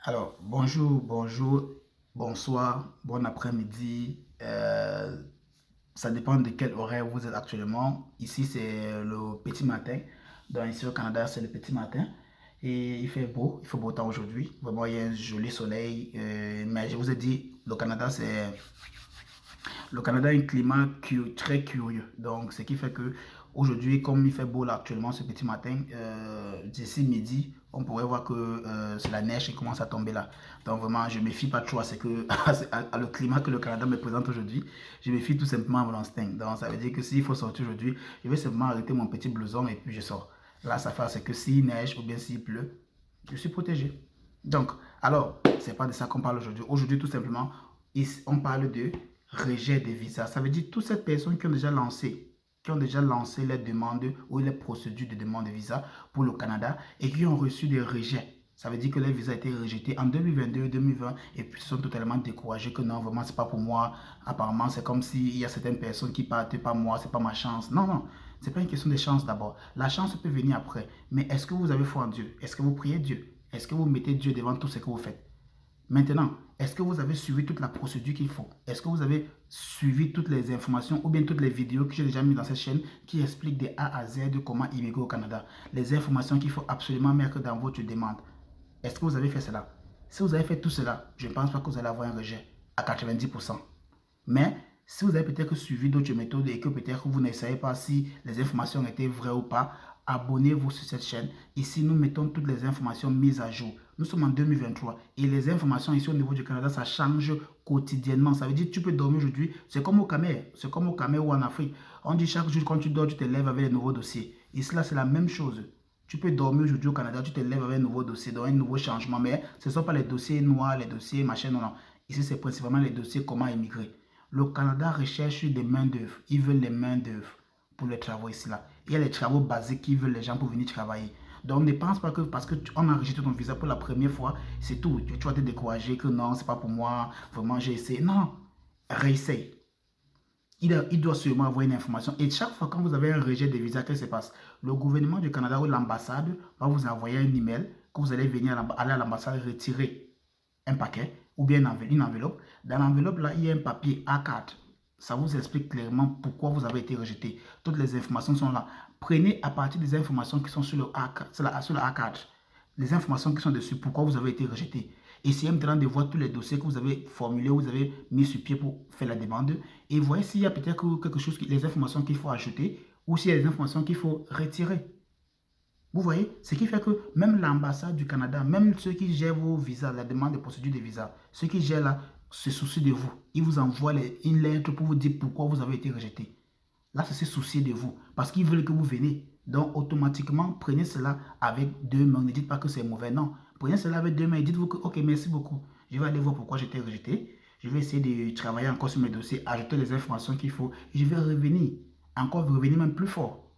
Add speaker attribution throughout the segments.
Speaker 1: Alors, bonjour, bonjour, bonsoir, bon après-midi. Ça dépend de quel horaire vous êtes actuellement. Ici, c'est le petit matin. Donc, ici au Canada, c'est le petit matin. Et il fait beau temps aujourd'hui. Vraiment, il y a un joli soleil. Mais je vous ai dit, le Canada a un climat très curieux. Donc, ce qui fait que aujourd'hui, comme il fait beau là actuellement ce petit matin, d'ici midi, on pourrait voir que c'est la neige qui commence à tomber là. Donc, vraiment, je ne me fie pas trop à, le climat que le Canada me présente aujourd'hui. Je me fie tout simplement à mon instinct. Donc, ça veut dire que s'il faut sortir aujourd'hui, je vais simplement arrêter mon petit blouson et puis je sors. Là, ça fait c'est que s'il neige ou bien s'il pleut, je suis protégé. Donc, alors, c'est pas de ça qu'on parle aujourd'hui. Aujourd'hui, tout simplement, on parle de rejet des visas. Ça veut dire toutes ces personnes qui ont déjà lancé les demandes ou les procédures de demande de visa pour le Canada et qui ont reçu des rejets. Ça veut dire que les visas ont été rejetés en 2022, 2020 et puis sont totalement découragés que non, vraiment, c'est pas pour moi. Apparemment, c'est comme s'il y a certaines personnes qui partent, pas moi, c'est pas ma chance. Non, non, c'est pas une question de chance d'abord. La chance peut venir après. Mais est-ce que vous avez foi en Dieu? Est-ce que vous priez Dieu? Est-ce que vous mettez Dieu devant tout ce que vous faites? Maintenant, est-ce que vous avez suivi toute la procédure qu'il faut? Est-ce que vous avez suivi toutes les informations ou bien toutes les vidéos que j'ai déjà mises dans cette chaîne qui expliquent de A à Z de comment immigrer au Canada? Les informations qu'il faut absolument mettre dans votre demande. Est-ce que vous avez fait cela? Si vous avez fait tout cela, je ne pense pas que vous allez avoir un rejet à 90%. Mais si vous avez peut-être suivi d'autres méthodes et que peut-être vous ne savez pas si les informations étaient vraies ou pas, abonnez-vous sur cette chaîne. Ici, nous mettons toutes les informations mises à jour. Nous sommes en 2023 et les informations ici au niveau du Canada, ça change quotidiennement. Ça veut dire que tu peux dormir aujourd'hui. C'est comme au Cameroun. C'est comme au Cameroun ou en Afrique. On dit chaque jour quand tu dors, tu te lèves avec un nouveau dossier. Ici, là, c'est la même chose. Tu peux dormir aujourd'hui au Canada, tu te lèves avec un nouveau dossier, donc un nouveau changement. Mais ce ne sont pas les dossiers noirs, les dossiers machin, non, non. Ici, c'est principalement les dossiers comment émigrer. Le Canada recherche des main-d'œuvre. Ils veulent les main-d'œuvre pour les travaux ici là. Il y a les travaux basiques qui veulent les gens pour venir travailler. Donc ne pense pas que parce qu'on a rejeté ton visa pour la première fois, c'est tout. Tu vas te décourager que non, c'est pas pour moi, vraiment j'ai essayé. Non, réessaye. Il doit sûrement avoir une information. Et chaque fois quand vous avez un rejet de visa, qu'est-ce qui se passe? Le gouvernement du Canada ou l'ambassade va vous envoyer un email que vous allez venir aller à l'ambassade retirer un paquet ou bien une enveloppe. Dans l'enveloppe, là, il y a un papier A4. Ça vous explique clairement pourquoi vous avez été rejeté. Toutes les informations sont là. Prenez à partir des informations qui sont sur le A4, sur le A4, les informations qui sont dessus, pourquoi vous avez été rejeté. Essayez maintenant de voir tous les dossiers que vous avez formulés, vous avez mis sur pied pour faire la demande. Et voyez s'il y a peut-être quelque chose, les informations qu'il faut ajouter ou s'il y a des informations qu'il faut retirer. Vous voyez, ce qui fait que même l'ambassade du Canada, même ceux qui gèrent vos visas, la demande de procédure de visa, ceux qui gèrent là, se soucient de vous. Ils vous envoient une lettre pour vous dire pourquoi vous avez été rejeté. Là, c'est se soucier de vous parce qu'ils veulent que vous venez. Donc, automatiquement, prenez cela avec deux mains. Ne dites pas que c'est mauvais, non. Prenez cela avec deux mains et dites-vous que, ok, merci beaucoup. Je vais aller voir pourquoi j'étais rejeté. Je vais essayer de travailler encore sur mes dossiers, ajouter les informations qu'il faut. Et je vais revenir, encore revenir même plus fort.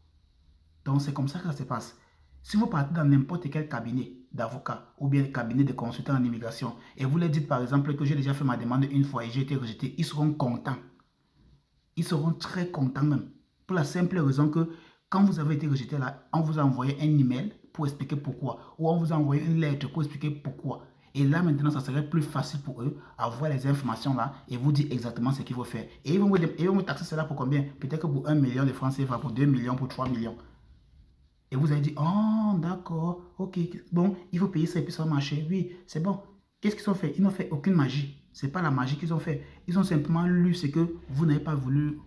Speaker 1: Donc, c'est comme ça que ça se passe. Si vous partez dans n'importe quel cabinet d'avocat ou bien cabinet de consultant en immigration et vous leur dites par exemple que j'ai déjà fait ma demande une fois et j'ai été rejeté, ils seront contents. Ils seront très contents même. Pour la simple raison que quand vous avez été rejeté là, on vous a envoyé un email pour expliquer pourquoi. Ou on vous a envoyé une lettre pour expliquer pourquoi. Et là maintenant, ça serait plus facile pour eux avoir les informations là et vous dire exactement ce qu'il faut faire. Et ils vont vous taxer cela pour combien? Peut-être que pour 1 million de francs CFA, pour 2 millions, pour 3 millions. Et vous avez dit, oh, d'accord, ok, bon, il faut payer ça et puis ça va marcher. Oui, c'est bon. Qu'est-ce qu'ils ont fait? Ils n'ont fait aucune magie. Ce n'est pas la magie qu'ils ont fait. Ils ont simplement lu ce que vous n'avez pas voulu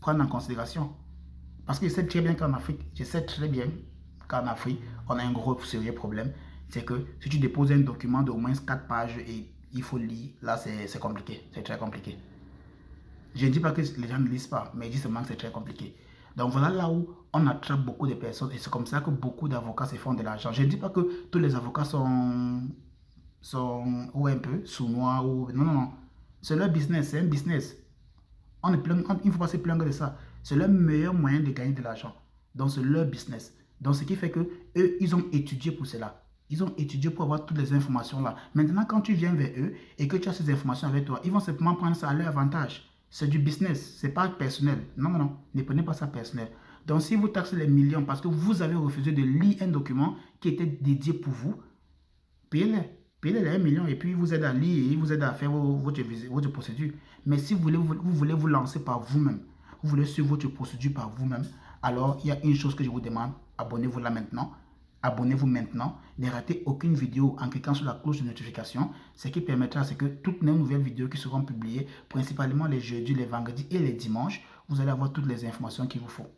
Speaker 1: prendre en considération. Parce que je sais très bien qu'en Afrique, je sais très bien qu'en Afrique, on a un gros sérieux problème. C'est que si tu déposes un document d'au moins 4 pages et il faut lire, là c'est compliqué. C'est très compliqué. Je ne dis pas que les gens ne lisent pas, mais je dis seulement que c'est très compliqué. Donc voilà là où on attrape beaucoup de personnes et c'est comme ça que beaucoup d'avocats se font de l'argent. Je ne dis pas que tous les avocats sont ou un peu sournois ou... Non, non, non. C'est leur business, c'est un business. Il ne faut pas se plaindre de ça. C'est leur meilleur moyen de gagner de l'argent. Donc c'est leur business. Donc ce qui fait que eux, ils ont étudié pour cela. Ils ont étudié pour avoir toutes les informations là. Maintenant, quand tu viens vers eux et que tu as ces informations avec toi, ils vont simplement prendre ça à leur avantage. C'est du business, c'est pas personnel. Non, non, non, ne prenez pas ça personnel. Donc, si vous taxez les millions parce que vous avez refusé de lire un document qui était dédié pour vous, payez-les. payez les 1 million et puis il vous aide à lire, il vous aide à faire votre procédure. Mais si vous voulez vous lancer par vous-même, vous voulez suivre votre procédure par vous-même, alors il y a une chose que je vous demande, abonnez-vous là maintenant. Abonnez-vous maintenant, ne ratez aucune vidéo en cliquant sur la cloche de notification, ce qui permettra à ce que toutes les nouvelles vidéos qui seront publiées, principalement les jeudis, les vendredis et les dimanches, vous allez avoir toutes les informations qu'il vous faut.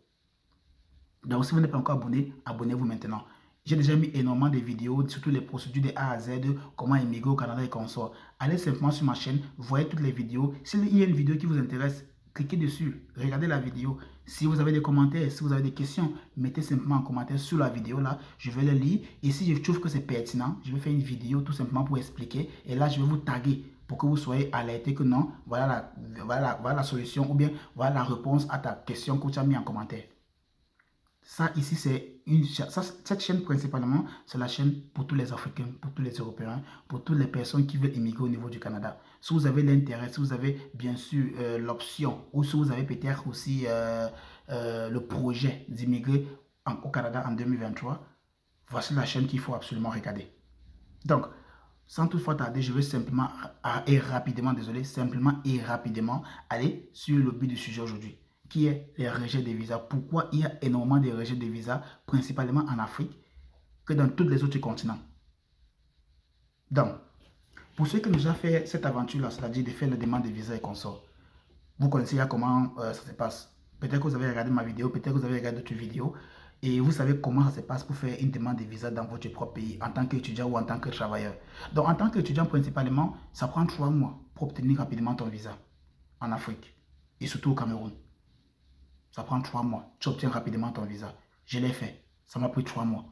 Speaker 1: Donc si vous n'êtes pas encore abonné, abonnez-vous maintenant. J'ai déjà mis énormément de vidéos, surtout les procédures de A à Z, comment émigrer au Canada et consorts. Allez simplement sur ma chaîne, voyez toutes les vidéos. S'il y a une vidéo qui vous intéresse, cliquez dessus, regardez la vidéo. Si vous avez des commentaires, si vous avez des questions, mettez simplement en commentaire sous la vidéo là, je vais les lire. Et si je trouve que c'est pertinent, je vais faire une vidéo tout simplement pour expliquer. Et là, je vais vous taguer pour que vous soyez alerté que non, voilà la solution ou bien voilà la réponse à ta question que tu as mis en commentaire. Ça ici, cette chaîne principalement, c'est la chaîne pour tous les Africains, pour tous les Européens, pour toutes les personnes qui veulent immigrer au niveau du Canada. Si vous avez l'intérêt, si vous avez bien sûr l'option, ou si vous avez peut-être aussi le projet d'immigrer au Canada en 2023, voici la chaîne qu'il faut absolument regarder. Donc, sans toutefois tarder, je vais simplement et rapidement, désolé, simplement et rapidement aller sur le but du sujet aujourd'hui, qui est les rejets de visas. Pourquoi il y a énormément de rejets de visas, principalement en Afrique, que dans tous les autres continents. Donc, pour ceux qui nous ont fait cette aventure-là, c'est-à-dire de faire la demande de visa et consorts, vous connaissez comment ça se passe. Peut-être que vous avez regardé ma vidéo, peut-être que vous avez regardé d'autres vidéos, et vous savez comment ça se passe pour faire une demande de visa dans votre propre pays, en tant qu'étudiant ou en tant que travailleur. Donc, en tant qu'étudiant, principalement, ça prend 3 mois pour obtenir rapidement ton visa en Afrique, et surtout au Cameroun. Ça prend 3 mois, tu obtiens rapidement ton visa. Je l'ai fait, ça m'a pris 3 mois,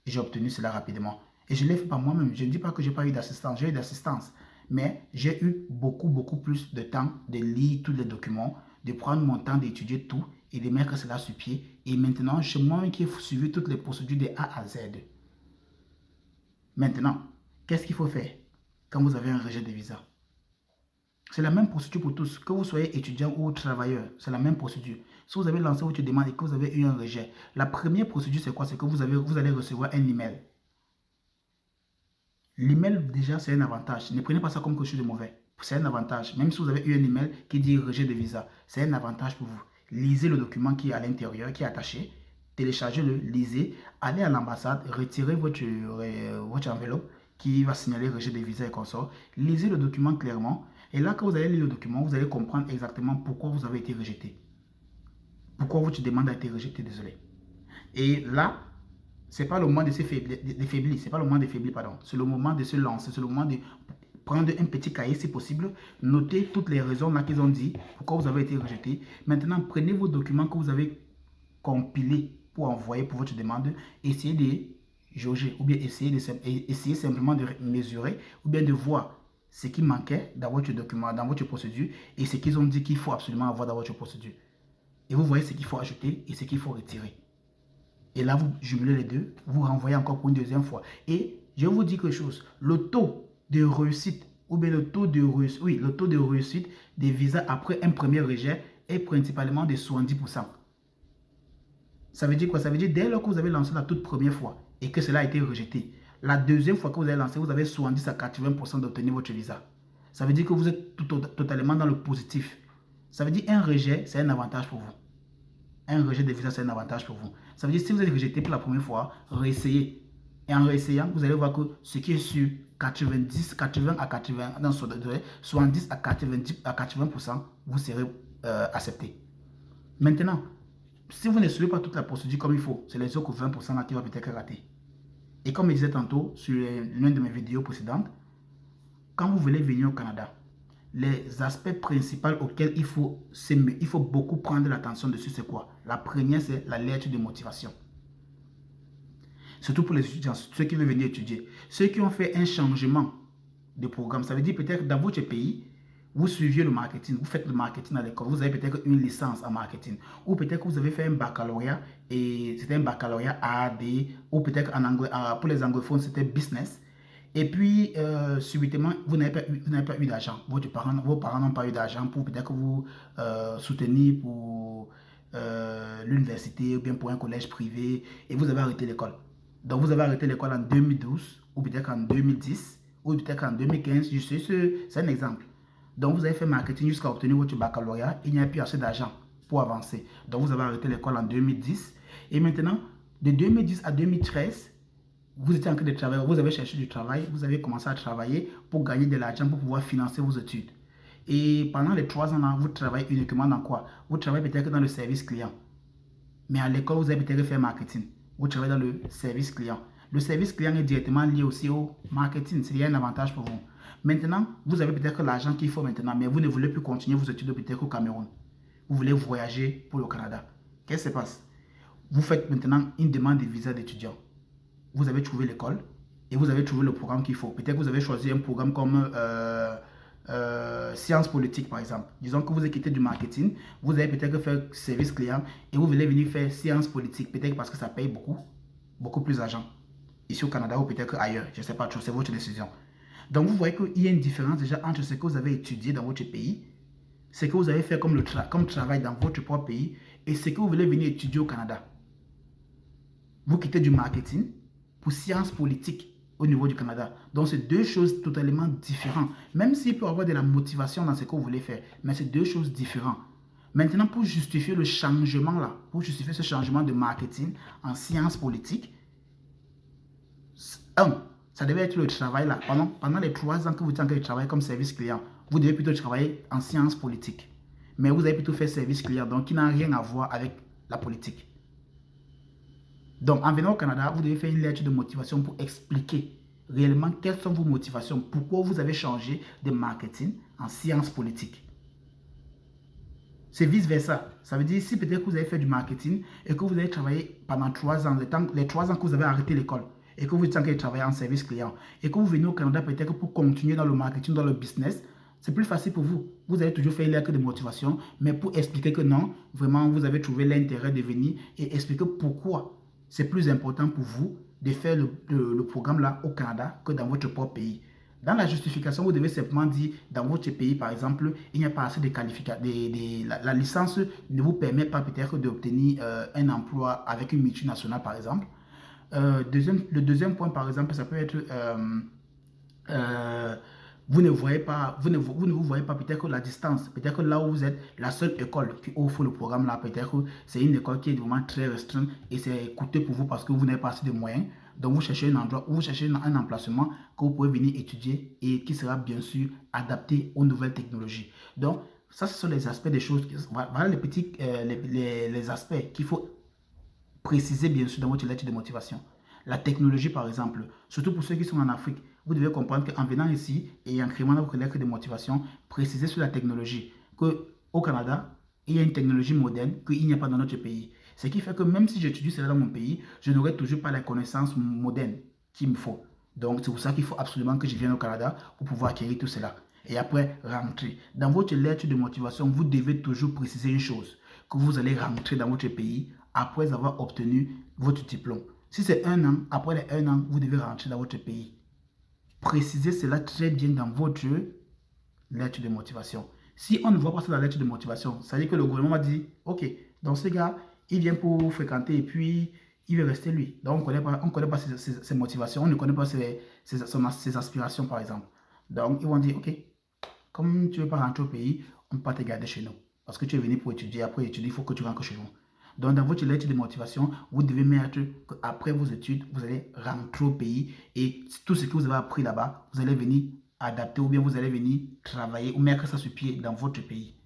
Speaker 1: et j'ai obtenu cela rapidement. Et je l'ai fait par moi-même, je ne dis pas que je n'ai pas eu d'assistance, j'ai eu d'assistance, mais j'ai eu beaucoup plus de temps de lire tous les documents, de prendre mon temps d'étudier tout et de mettre cela sur pied. Et maintenant, c'est moi qui ai suivi toutes les procédures de A à Z. Maintenant, qu'est-ce qu'il faut faire quand vous avez un rejet de visa? C'est la même procédure pour tous, que vous soyez étudiant ou travailleur, c'est la même procédure. Si vous avez lancé votre demande et que vous avez eu un rejet, la première procédure c'est quoi? C'est que vous allez recevoir un email. L'email, déjà, c'est un avantage. Ne prenez pas ça comme quelque chose de mauvais. C'est un avantage. Même si vous avez eu un email qui dit rejet de visa, c'est un avantage pour vous. Lisez le document qui est à l'intérieur, qui est attaché. Téléchargez-le, lisez. Allez à l'ambassade, retirez votre enveloppe qui va signaler rejet de visa et consorts. Lisez le document clairement. Et là, quand vous allez lire le document, vous allez comprendre exactement pourquoi vous avez été rejeté. Pourquoi votre demande a été rejetée, désolé. Et là, c'est pas le moment de faiblir, c'est pas le moment de faiblir, pardon. C'est le moment de se lancer, c'est le moment de prendre un petit cahier si possible, noter toutes les raisons là qu'ils ont dit, pourquoi vous avez été rejeté. Maintenant, prenez vos documents que vous avez compilés pour envoyer pour votre demande, essayez de jauger, ou bien essayez simplement de mesurer, ou bien de voir ce qui manquait dans votre document, dans votre procédure, et ce qu'ils ont dit qu'il faut absolument avoir dans votre procédure. Et vous voyez ce qu'il faut ajouter et ce qu'il faut retirer. Et là, vous jumelez les deux, vous renvoyez encore pour une deuxième fois. Et je vous dis quelque chose, le taux de réussite, ou bien le taux de réussite des visas après un premier rejet est principalement de 70%. Ça veut dire quoi? Ça veut dire dès lors que vous avez lancé la toute première fois et que cela a été rejeté, la deuxième fois que vous avez lancé, vous avez 70 à 80% d'obtenir votre visa. Ça veut dire que vous êtes totalement dans le positif. Ça veut dire un rejet, c'est un avantage pour vous. Un rejet de visa, c'est un avantage pour vous. Ça veut dire que si vous êtes rejeté pour la première fois, réessayez. Et en réessayant, vous allez voir que ce qui est sur 70 à 80%, vous serez accepté. Maintenant, si vous ne suivez pas toute la procédure comme il faut, c'est les autres 20% là qui vont peut-être rater. Et comme je disais tantôt sur l'une de mes vidéos précédentes, quand vous voulez venir au Canada, les aspects principaux auxquels il faut beaucoup prendre l'attention dessus, c'est quoi? La première, c'est la lettre de motivation. Surtout pour les étudiants, ceux qui veulent venir étudier. Ceux qui ont fait un changement de programme, ça veut dire peut-être dans votre pays, vous suiviez le marketing, vous faites le marketing à l'école, vous avez peut-être une licence en marketing, ou peut-être que vous avez fait un baccalauréat, et c'était un baccalauréat AD, ou peut-être en anglais, pour les anglophones, c'était business. Et puis, subitement, vous n'avez pas eu d'argent. Vos parents n'ont pas eu d'argent pour peut-être vous soutenir pour l'université ou bien pour un collège privé et vous avez arrêté l'école. Donc, vous avez arrêté l'école en 2012 ou peut-être en 2010 ou peut-être en 2015, je sais, c'est un exemple. Donc, vous avez fait marketing jusqu'à obtenir votre baccalauréat, il n'y a plus assez d'argent pour avancer. Donc, vous avez arrêté l'école en 2010. Et maintenant, de 2010 à 2013, vous étiez en train de travailler, vous avez cherché du travail, vous avez commencé à travailler pour gagner de l'argent pour pouvoir financer vos études. Et pendant les 3 ans là, vous travaillez uniquement dans quoi? Vous travaillez peut-être dans le service client. Mais à l'école, vous avez peut-être fait marketing. Vous travaillez dans le service client. Le service client est directement lié aussi au marketing. Il y a un avantage pour vous. Maintenant, vous avez peut-être l'argent qu'il faut maintenant, mais vous ne voulez plus continuer vos études peut-être au Cameroun. Vous voulez voyager pour le Canada. Qu'est-ce qui se passe? Vous faites maintenant une demande de visa d'étudiant. Vous avez trouvé l'école et vous avez trouvé le programme qu'il faut. Peut-être que vous avez choisi un programme comme sciences politiques, par exemple. Disons que vous avez quitté du marketing, vous avez peut-être fait service client et vous voulez venir faire sciences politiques, peut-être parce que ça paye beaucoup plus d'argent. Ici au Canada ou peut-être ailleurs, je ne sais pas, c'est votre décision. Donc vous voyez qu'il y a une différence déjà entre ce que vous avez étudié dans votre pays, ce que vous avez fait comme travail dans votre propre pays et ce que vous voulez venir étudier au Canada. Vous quittez du marketing pour sciences politiques au niveau du Canada. Donc, c'est deux choses totalement différentes. Même s'il peut y avoir de la motivation dans ce que vous voulez faire, mais c'est deux choses différentes. Maintenant, pour justifier le changement là, pour justifier ce changement de marketing en sciences politiques, ça devait être le travail là. Pendant les 3 ans que vous êtes en train de travailler comme service client, vous devez plutôt travailler en sciences politiques. Mais vous avez plutôt fait service client, donc qui n'a rien à voir avec la politique. Donc, en venant au Canada, vous devez faire une lettre de motivation pour expliquer réellement quelles sont vos motivations, pourquoi vous avez changé de marketing en sciences politiques. C'est vice-versa. Ça veut dire, si peut-être que vous avez fait du marketing et que vous avez travaillé pendant 3 ans, les 3 ans que vous avez arrêté l'école, et que vous êtes en train de travailler en service client, et que vous venez au Canada peut-être pour continuer dans le marketing, dans le business, c'est plus facile pour vous. Vous avez toujours fait une lettre de motivation, mais pour expliquer que non, vraiment, vous avez trouvé l'intérêt de venir et expliquer pourquoi c'est plus important pour vous de faire le programme là au Canada que dans votre propre pays. Dans la justification, vous devez simplement dire, dans votre pays, par exemple, il n'y a pas assez de qualifications. La licence ne vous permet pas peut-être d'obtenir un emploi avec une multinationale, par exemple. Le deuxième point, par exemple, ça peut être vous ne voyez pas, vous ne vous voyez pas peut-être que la distance, peut-être que là où vous êtes, la seule école qui offre le programme là, peut-être que c'est une école qui est vraiment très restreinte et c'est coûteux pour vous parce que vous n'avez pas assez de moyens. Donc vous cherchez un endroit, vous cherchez un emplacement que vous pouvez venir étudier et qui sera bien sûr adapté aux nouvelles technologies. Donc ça, ce sont les aspects des choses, voilà les petits, les aspects qu'il faut préciser bien sûr dans votre lettre de motivation. La technologie, par exemple, surtout pour ceux qui sont en Afrique, vous devez comprendre qu'en venant ici et en créant votre lettre de motivation, précisez sur la technologie. Qu'au Canada, il y a une technologie moderne qu'il n'y a pas dans notre pays. Ce qui fait que même si j'étudie cela dans mon pays, je n'aurai toujours pas la connaissance moderne qu'il me faut. Donc, c'est pour ça qu'il faut absolument que je vienne au Canada pour pouvoir acquérir tout cela. Et après, rentrer. Dans votre lettre de motivation, vous devez toujours préciser une chose, que vous allez rentrer dans votre pays après avoir obtenu votre diplôme. Si c'est 1 an, après les 1 an, vous devez rentrer dans votre pays. Précisez cela très bien dans votre lettre de motivation. Si on ne voit pas ça dans la lettre de motivation, ça veut dire que le gouvernement dit, ok, donc ce gars, il vient pour fréquenter et puis il veut rester lui. Donc on ne connaît pas ses motivations, on ne connaît pas ses aspirations par exemple. Donc ils vont dire, ok, comme tu ne veux pas rentrer au pays, on ne peut pas te garder chez nous. Parce que tu es venu pour étudier, après étudier, il faut que tu rentres chez nous. Donc, dans votre lettre de motivation, vous devez mettre qu'après vos études, vous allez rentrer au pays et tout ce que vous avez appris là-bas, vous allez venir adapter ou bien vous allez venir travailler ou mettre ça sur pied dans votre pays.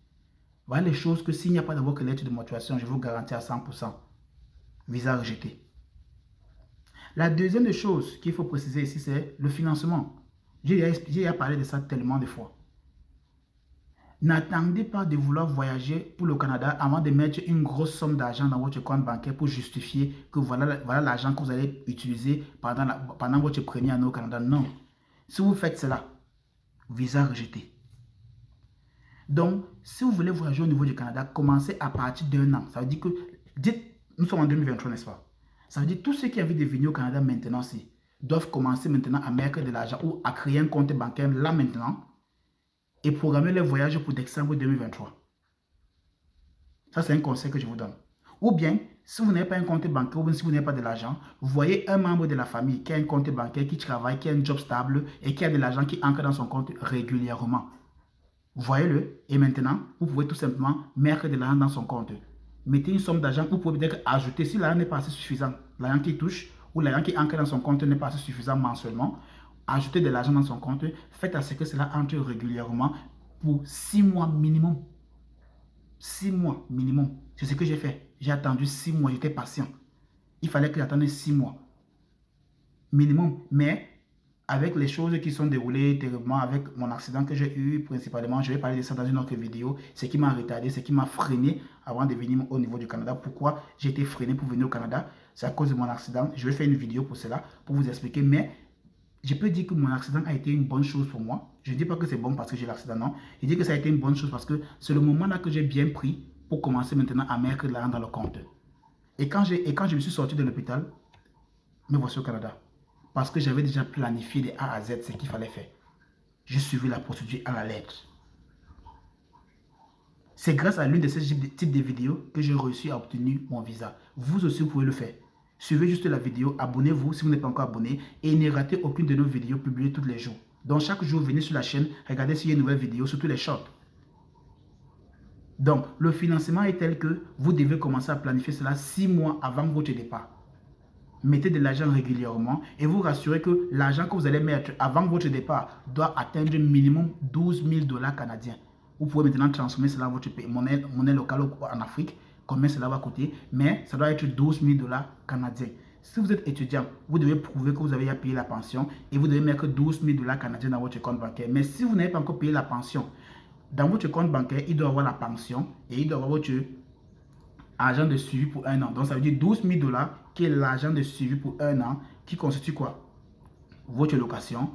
Speaker 1: Voilà les choses que s'il n'y a pas dans votre lettre de motivation, je vous garantis à 100%, visa rejeté. La deuxième des choses qu'il faut préciser ici, c'est le financement. J'ai déjà parlé de ça tellement de fois. N'attendez pas de vouloir voyager pour le Canada avant de mettre une grosse somme d'argent dans votre compte bancaire pour justifier que voilà l'argent que vous allez utiliser pendant votre première année au Canada. Non. Si vous faites cela, visa rejeté. Donc, si vous voulez voyager au niveau du Canada, commencez à partir d'1 an. Ça veut dire que, nous sommes en 2023, n'est-ce pas? Ça veut dire que tous ceux qui ont envie de venir au Canada maintenant, doivent commencer maintenant à mettre de l'argent ou à créer un compte bancaire là maintenant et programmer le voyage pour décembre 2023. Ça, c'est un conseil que je vous donne. Ou bien, Si vous n'avez pas un compte bancaire ou bien si vous n'avez pas de l'argent, vous voyez un membre de la famille qui a un compte bancaire, qui travaille, qui a un job stable et qui a de l'argent qui entre dans son compte régulièrement. Voyez-le et maintenant, vous pouvez tout simplement mettre de l'argent dans son compte. Mettez une somme d'argent, vous pouvez peut-être ajouter si l'argent n'est pas assez suffisant, l'argent qui touche ou l'argent qui entre dans son compte n'est pas assez suffisant mensuellement, ajoutez de l'argent dans son compte, faites à ce que cela entre régulièrement pour 6 mois minimum. 6 mois minimum. C'est ce que j'ai fait. J'ai attendu 6 mois, j'étais patient. Il fallait que j'attende 6 mois minimum. Mais avec les choses qui sont déroulées terriblement, avec mon accident que j'ai eu principalement, je vais parler de ça dans une autre vidéo, ce qui m'a retardé, ce qui m'a freiné avant de venir au niveau du Canada. Pourquoi j'ai été freiné pour venir au Canada? C'est à cause de mon accident. Je vais faire une vidéo pour cela, pour vous expliquer. Mais je peux dire que mon accident a été une bonne chose pour moi. Je ne dis pas que c'est bon parce que j'ai l'accident, non. Je dis que ça a été une bonne chose parce que c'est le moment là que j'ai bien pris pour commencer maintenant à mettre de l'argent dans le compte. Et quand je me suis sorti de l'hôpital, me voici au Canada. Parce que j'avais déjà planifié de A à Z ce qu'il fallait faire. J'ai suivi la procédure à la lettre. C'est grâce à l'une de ces types de vidéos que j'ai réussi à obtenir mon visa. Vous aussi, vous pouvez le faire. Suivez juste la vidéo, abonnez-vous si vous n'êtes pas encore abonné et ne ratez aucune de nos vidéos publiées tous les jours. Donc chaque jour, venez sur la chaîne, regardez s'il y a une nouvelle vidéo, surtout les shorts. Donc le financement est tel que vous devez commencer à planifier cela 6 mois avant votre départ. Mettez de l'argent régulièrement et vous rassurez que l'argent que vous allez mettre avant votre départ doit atteindre minimum 12 000 $ canadiens. Vous pouvez maintenant transformer cela en votre monnaie locale en Afrique, combien cela va coûter, mais ça doit être 12 000 $ canadiens. Si vous êtes étudiant, vous devez prouver que vous avez payé la pension et vous devez mettre 12 000 $ canadiens dans votre compte bancaire. Mais si vous n'avez pas encore payé la pension, dans votre compte bancaire, il doit avoir la pension et il doit avoir votre argent de suivi pour 1 an. Donc ça veut dire 12 000 $ qui est l'argent de suivi pour 1 an, qui constitue quoi? Votre location,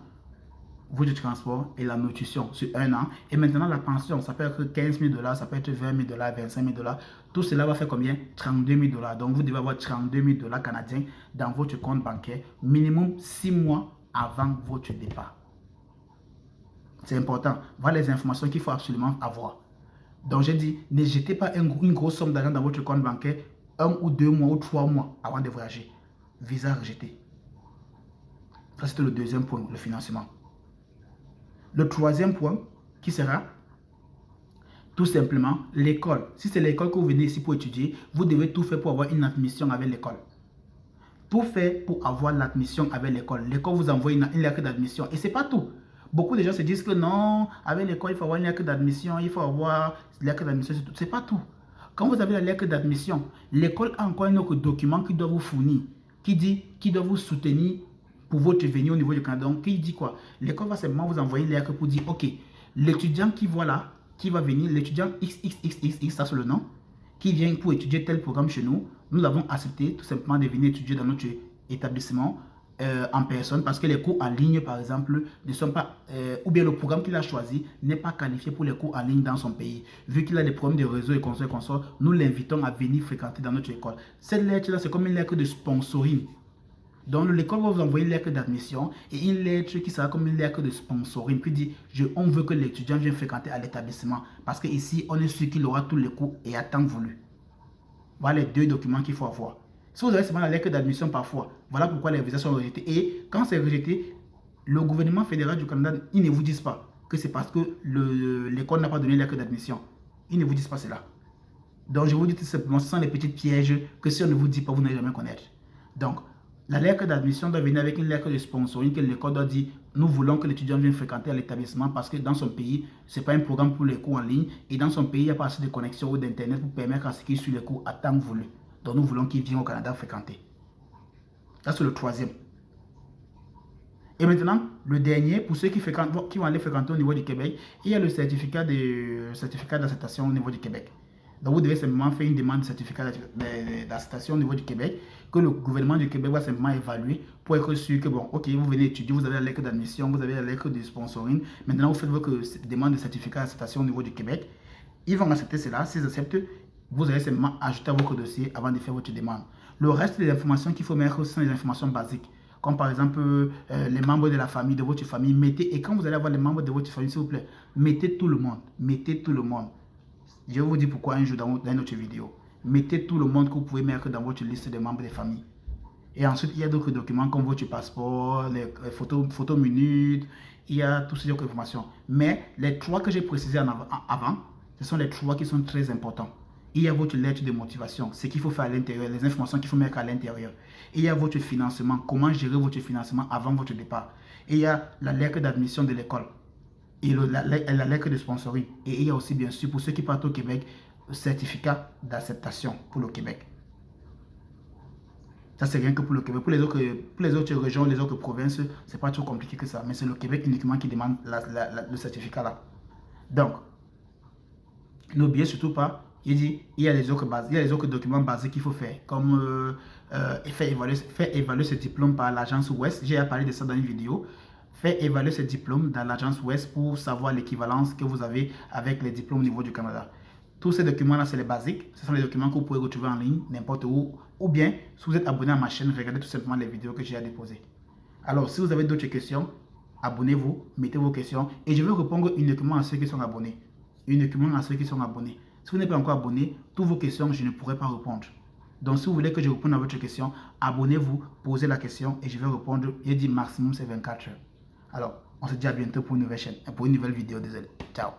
Speaker 1: votre transport et la nutrition sur 1 an. Et maintenant la pension, ça peut être 15 000 $, ça peut être 20 000 $, 25 000 $. Tout cela va faire combien? 32 000 $. Donc vous devez avoir 32 000 $ canadiens dans votre compte bancaire, minimum 6 mois avant votre départ. C'est important. Voilà les informations qu'il faut absolument avoir. Donc j'ai dit, ne jetez pas une grosse somme d'argent dans votre compte bancaire 1 ou 2 mois ou 3 mois avant de voyager. Visa rejeté. Ça c'était le deuxième point, le financement. Le troisième point qui sera tout simplement l'école. Si c'est l'école que vous venez ici pour étudier, vous devez tout faire pour avoir une admission avec l'école. Tout faire pour avoir l'admission avec l'école. L'école vous envoie une lettre d'admission et c'est pas tout. Beaucoup de gens se disent que non, avec l'école, il faut avoir une lettre d'admission, il faut avoir une lettre d'admission, c'est pas tout. Quand vous avez la lettre d'admission, l'école a encore un autre document qui doit vous fournir, qui doit vous soutenir pour votre venue au niveau du Canada. Donc, qui dit quoi? L'école va simplement vous envoyer une lettre pour dire, ok, l'étudiant qui voilà, qui va venir, l'étudiant XXXX, ça c'est le nom, qui vient pour étudier tel programme chez nous, nous l'avons accepté tout simplement de venir étudier dans notre établissement. En personne parce que les cours en ligne par exemple ne sont pas ou bien le programme qu'il a choisi n'est pas qualifié pour les cours en ligne dans son pays. Vu qu'il a des problèmes de réseau et consort, nous l'invitons à venir fréquenter dans notre école. Cette lettre là c'est comme une lettre de sponsoring. Donc l'école va vous envoyer une lettre d'admission et une lettre qui sera comme une lettre de sponsoring qui dit on veut que l'étudiant vienne fréquenter à l'établissement parce que ici on est sûr qu'il aura tous les cours et à temps voulu. Voilà les deux documents qu'il faut avoir. Si vous avez seulement la lettre d'admission parfois, voilà pourquoi les visas sont rejetés. Et quand c'est rejeté, le gouvernement fédéral du Canada, ils ne vous disent pas que c'est parce que l'école n'a pas donné la lettre d'admission. Ils ne vous disent pas cela. Donc je vous dis tout simplement, ce sont les petits pièges que si on ne vous dit pas, vous n'allez jamais connaître. Donc, la lettre d'admission doit venir avec une lettre de sponsoring que l'école doit dire, nous voulons que l'étudiant vienne fréquenter à l'établissement parce que dans son pays, ce n'est pas un programme pour les cours en ligne et dans son pays, il n'y a pas assez de connexion ou d'internet pour permettre à ce qu'il suive les cours à temps voulu. Donc nous voulons qu'il vienne au Canada fréquenter. Ça c'est le troisième. Et maintenant, le dernier, pour ceux qui vont aller fréquenter au niveau du Québec, il y a le certificat d'acceptation au niveau du Québec. Donc vous devez simplement faire une demande de certificat d'acceptation au niveau du Québec, que le gouvernement du Québec va simplement évaluer pour être sûr que, bon, ok, vous venez étudier, vous avez la lettre d'admission, vous avez la lettre de sponsoring, maintenant vous faites votre demande de certificat d'acceptation au niveau du Québec. Ils vont accepter cela, s'ils acceptent, vous allez simplement ajouter à votre dossier avant de faire votre demande. Le reste des informations qu'il faut mettre sont les informations basiques. Comme par exemple les membres de la famille, de votre famille. Mettez, et quand vous allez avoir les membres de votre famille, s'il vous plaît, mettez tout le monde. Mettez tout le monde. Je vais vous dire pourquoi un jour dans une autre vidéo. mettez tout le monde que vous pouvez mettre dans votre liste de membres de famille. Et ensuite, il y a d'autres documents comme votre passeport, les photos minutes, il y a toutes ces autres informations. Mais les 3 que j'ai précisés avant, ce sont les 3 qui sont très importants. Il y a votre lettre de motivation, ce qu'il faut faire à l'intérieur, les informations qu'il faut mettre à l'intérieur. Il y a votre financement, comment gérer votre financement avant votre départ. Et il y a la lettre d'admission de l'école et la lettre de sponsoring. Et il y a aussi, bien sûr, pour ceux qui partent au Québec, le certificat d'acceptation pour le Québec. Ça, c'est rien que pour le Québec. Pour les autres régions, les autres provinces, c'est pas trop compliqué que ça. Mais c'est le Québec uniquement qui demande le certificat là. Donc, n'oubliez surtout pas, il dit, il y a les autres documents basiques qu'il faut faire, comme faire évaluer ce diplôme par l'agence Ouest. J'ai parlé de ça dans une vidéo. Faire évaluer ce diplôme dans l'agence Ouest pour savoir l'équivalence que vous avez avec les diplômes au niveau du Canada. Tous ces documents-là, c'est les basiques. Ce sont les documents que vous pouvez retrouver en ligne, n'importe où. Ou bien, si vous êtes abonné à ma chaîne, regardez tout simplement les vidéos que j'ai à déposer. Alors, si vous avez d'autres questions, abonnez-vous, mettez vos questions. Et je vais répondre uniquement à ceux qui sont abonnés. Uniquement à ceux qui sont abonnés. Si vous n'êtes pas encore abonné, toutes vos questions, je ne pourrai pas répondre. Donc, si vous voulez que je réponde à votre question, abonnez-vous, posez la question et je vais répondre. Il dit maximum, c'est 24 heures. Alors, on se dit à bientôt pour une nouvelle chaîne, pour une nouvelle vidéo. Désolé. Ciao.